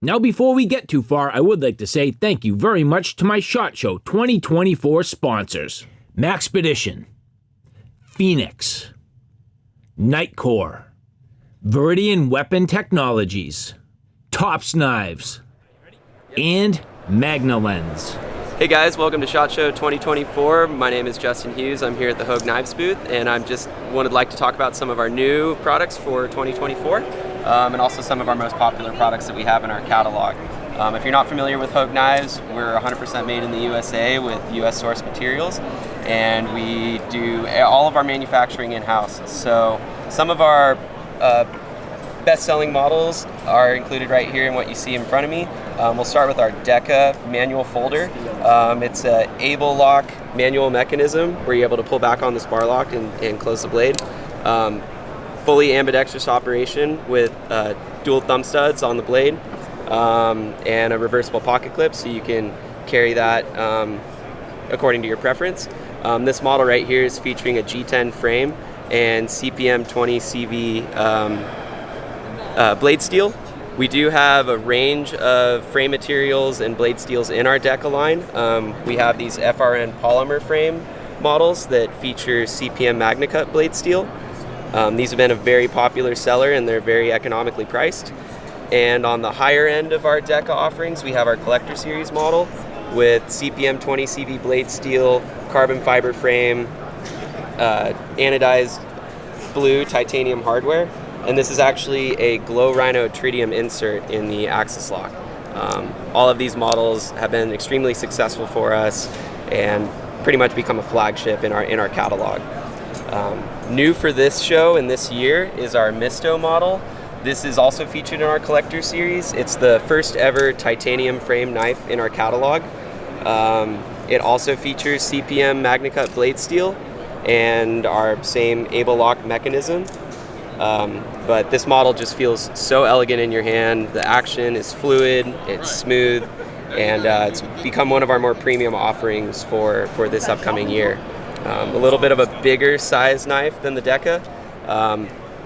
Now, before we get too far, I would like to say thank you very much to my SHOT Show 2024 sponsors: Maxpedition, Phoenix, Nightcore, Viridian Weapon Technologies, Tops Knives, and Magna Lens. Hey guys, welcome to SHOT Show 2024. My name is Justin Hughes. I'm here at the Hogue Knives booth, and I just would like to talk about some of our new products for 2024, and also some of our most popular products that we have in our catalog. If you're not familiar with Hogue Knives, we're 100% made in the USA with US source materials, and we do all of our manufacturing in-house. So some of our best-selling models are included right here in what you see in front of me. We'll start with our Deca manual folder. It's an able lock manual mechanism where you're able to pull back on the spar lock and close the blade. Fully ambidextrous operation with dual thumb studs on the blade and a reversible pocket clip, so you can carry that according to your preference. This model right here is featuring a G10 frame and CPM 20 CV blade steel. We do have a range of frame materials and blade steels in our Deca line. We have these FRN polymer frame models that feature CPM MagnaCut blade steel. These have been a very popular seller, and they're very economically priced. And on the higher end of our Deca offerings, we have our Collector Series model with CPM 20 CV blade steel, carbon fiber frame, anodized blue titanium hardware. And this is actually a Glow Rhino tritium insert in the axis lock. All of these models have been extremely successful for us and pretty much become a flagship in our catalog. New for this show and this year is our Misto model. This is also featured in our Collector Series. It's the first ever titanium frame knife in our catalog. It also features CPM MagnaCut blade steel and our same able lock mechanism. But this model just feels so elegant in your hand. The action is fluid, it's smooth, and it's become one of our more premium offerings for this upcoming year. A little bit of a bigger size knife than the Deca,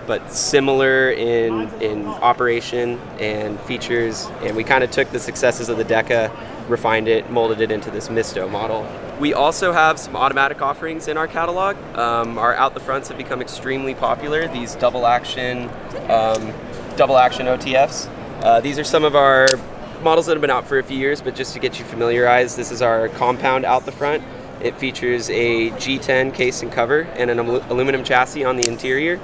but similar in operation and features. And we kind of took the successes of the Deca, refined it, molded it into this Misto model. We also have some automatic offerings in our catalog. Our out the fronts have become extremely popular. These double action OTFs. These are some of our models that have been out for a few years, but just to get you familiarized, this is our compound out the front. It features a G10 case and cover and an aluminum chassis on the interior.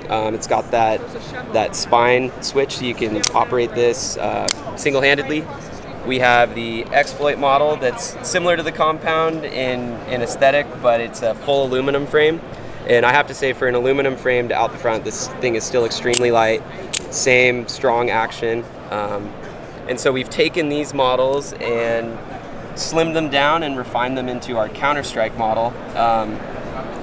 It's got that spine switch, so you can operate this single-handedly. We have the Exploit model that's similar to the compound in aesthetic, but it's a full aluminum frame. And I have to say, for an aluminum framed out the front, this thing is still extremely light, same strong action. And so we've taken these models and slimmed them down and refined them into our Counter-Strike model.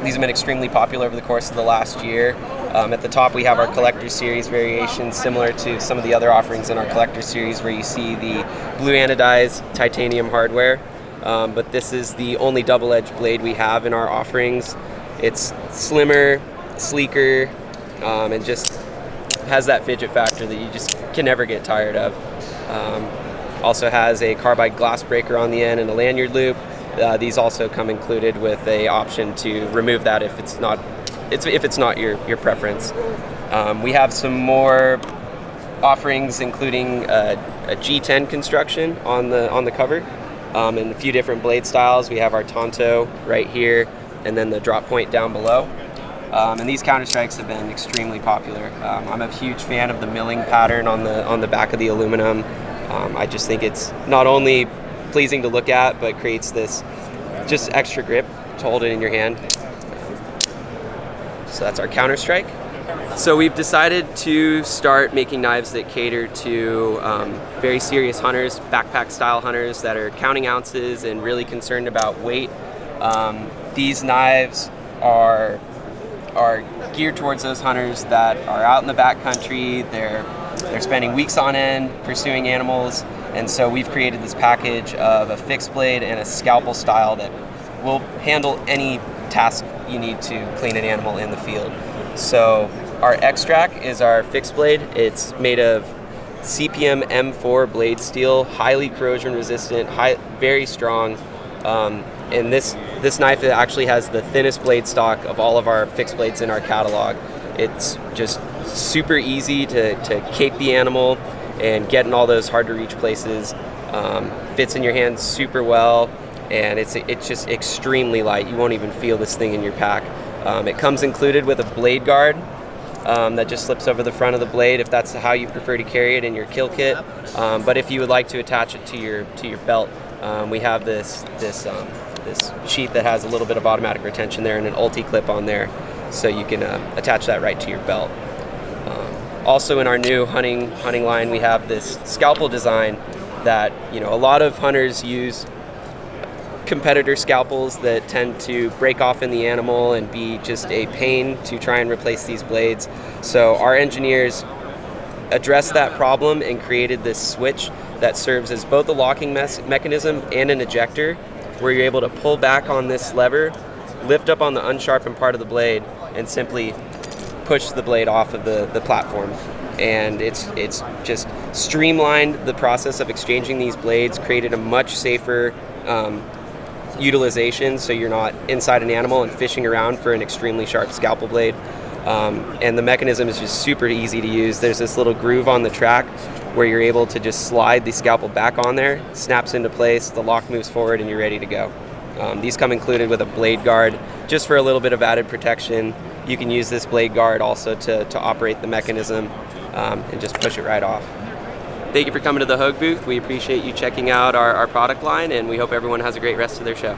These have been extremely popular over the course of the last year. At the top we have our Collector Series variation, similar to some of the other offerings in our Collector Series, where you see the blue anodized titanium hardware. But this is the only double-edged blade we have in our offerings. It's slimmer, sleeker, and just has that fidget factor that you just can never get tired of. Also has a carbide glass breaker on the end and a lanyard loop. These also come included with a option to remove that if it's not your preference. We have some more offerings, including a G10 construction on the cover, and a few different blade styles. We have our Tonto right here, and then the drop point down below. And these Counter-Strikes have been extremely popular. I'm a huge fan of the milling pattern on the back of the aluminum. I just think it's not only pleasing to look at, but creates this just extra grip to hold it in your hand. So that's our Counter-Strike. So we've decided to start making knives that cater to very serious hunters, backpack style hunters that are counting ounces and really concerned about weight. These knives are geared towards those hunters that are out in the backcountry. They're spending weeks on end pursuing animals, and so we've created this package of a fixed blade and a scalpel style that will handle any task you need to clean an animal in the field. So our X-Track is our fixed blade. It's made of CPM M4 blade steel, highly corrosion resistant, very strong. And this knife actually has the thinnest blade stock of all of our fixed blades in our catalog. It's just super easy to cape the animal and get in all those hard to reach places. Fits in your hand super well, and it's just extremely light. You won't even feel this thing in your pack. It comes included with a blade guard that just slips over the front of the blade if that's how you prefer to carry it in your kill kit. But if you would like to attach it to your belt, we have this sheath that has a little bit of automatic retention there and an ulti clip on there, so you can attach that right to your belt. Also in our new hunting line, we have this scalpel design that, you know, a lot of hunters use competitor scalpels that tend to break off in the animal and be just a pain to try and replace these blades. So our engineers addressed that problem and created this switch that serves as both a locking mechanism and an ejector, where you're able to pull back on this lever, lift up on the unsharpened part of the blade, and simply push the blade off of the platform. And it's just streamlined the process of exchanging these blades, created a much safer utilization, so you're not inside an animal and fishing around for an extremely sharp scalpel blade. And the mechanism is just super easy to use. There's this little groove on the track where you're able to just slide the scalpel back on there, snaps into place, the lock moves forward, and you're ready to go. These come included with a blade guard just for a little bit of added protection. You can use this blade guard also to operate the mechanism and just push it right off. Thank you for coming to the Hogue booth. We appreciate you checking out our product line, and we hope everyone has a great rest of their show.